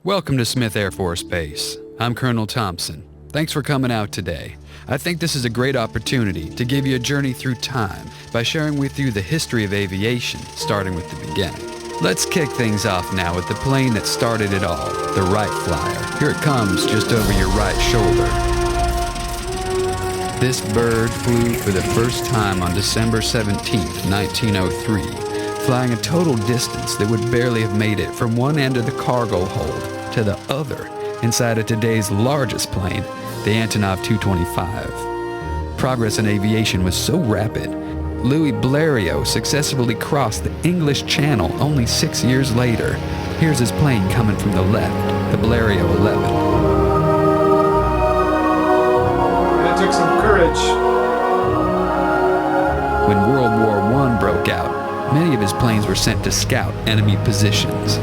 Welcome to Smith Air Force Base. I'm Colonel Thompson. Thanks for coming out today. I think this is a great opportunity to give you a journey through time by sharing with you the history of aviation, starting with the beginning. Let's kick things off now with the plane that started it all, the Wright Flyer. Here it comes just over your right shoulder. This bird flew for the first time on December 17, 1903, flying a total distance that would barely have made it from one end of the cargo hold to the other inside of today's largest plane, the Antonov 225. Progress in aviation was so rapid, Louis Blériot successfully crossed the English Channel only 6 years later. Here's his plane coming from the left, the Blériot 11. It took some courage. When World War I broke out, many of his planes were sent to scout enemy positions.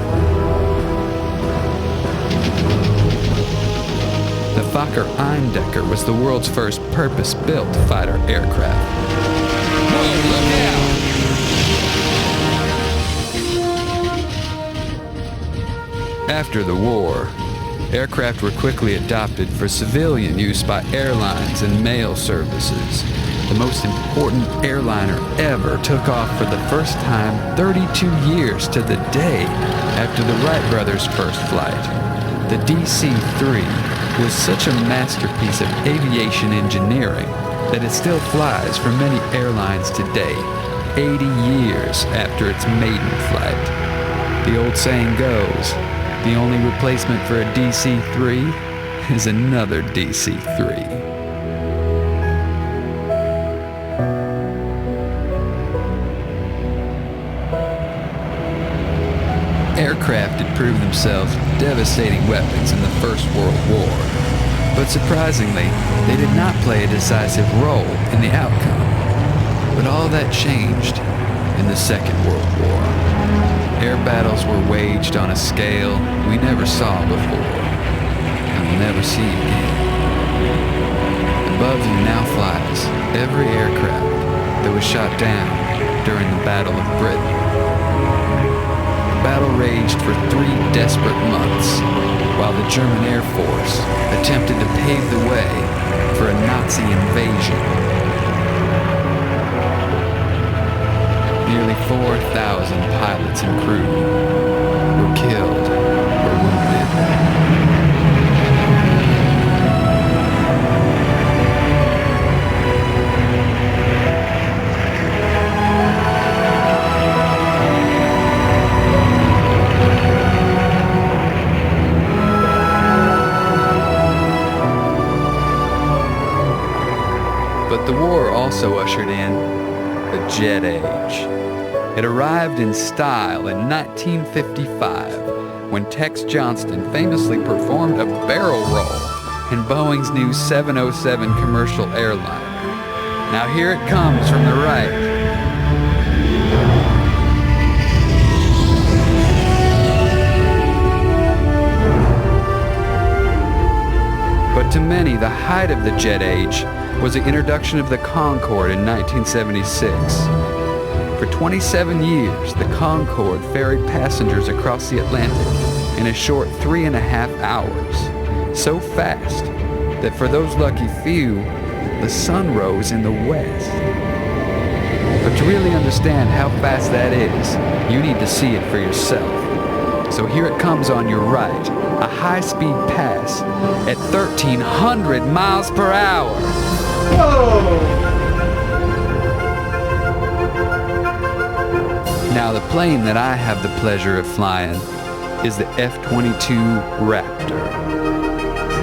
The Fokker Eindecker was the world's first purpose-built fighter aircraft. Whoa, look out! After the war, aircraft were quickly adopted for civilian use by airlines and mail services. The most important airliner ever took off for the first time 32 years to the day after the Wright brothers' first flight. The DC-3 was such a masterpiece of aviation engineering that it still flies for many airlines today, 80 years after its maiden flight. The old saying goes, the only replacement for a DC-3 is another DC-3. Aircraft had proved themselves devastating weapons in the First World War, but surprisingly, they did not play a decisive role in the outcome. But all that changed in the Second World War. Air battles were waged on a scale we never saw before, and will never see again. Above you now flies every aircraft that was shot down during the Battle of Britain. The battle raged for 3 desperate months, while the German Air Force attempted to pave the way for a Nazi invasion. Nearly 4,000 pilots and crew were killed or wounded. But the war also ushered in the jet age. It arrived in style in 1955 when Tex Johnston famously performed a barrel roll in Boeing's new 707 commercial airliner. Now here it comes from the right. But to many, the height of the jet age was the introduction of the Concorde in 1976. For 27 years, the Concorde ferried passengers across the Atlantic in a short 3.5 hours, so fast that for those lucky few, the sun rose in the west. But to really understand how fast that is, you need to see it for yourself. So here it comes on your right, a high-speed pass at 1,300 miles per hour. Whoa! Now, the plane that I have the pleasure of flying is the F-22 Raptor.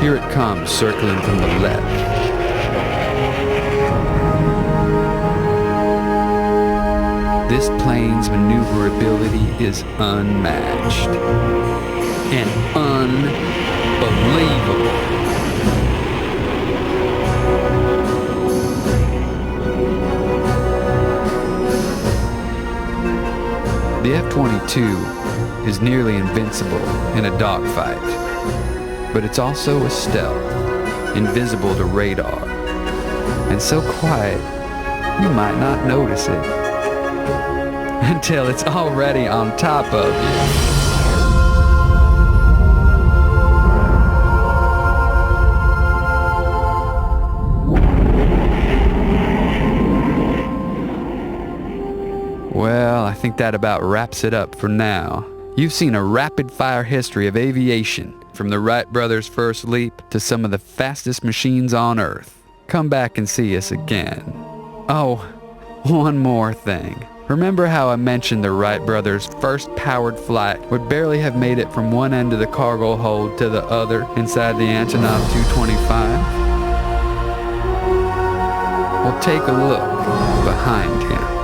Here it comes, circling from the left. This plane's maneuverability is unmatched and unbelievable. The F-22 is nearly invincible in a dogfight, but it's also a stealth, invisible to radar, and so quiet you might not notice it until it's already on top of you. that about wraps it up for now. You've seen a rapid-fire history of aviation, from the Wright brothers' first leap to some of the fastest machines on Earth. Come back and see us again. Oh, one more thing. Remember how I mentioned the Wright brothers' first powered flight would barely have made it from one end of the cargo hold to the other inside the Antonov 225? Well, take a look behind him.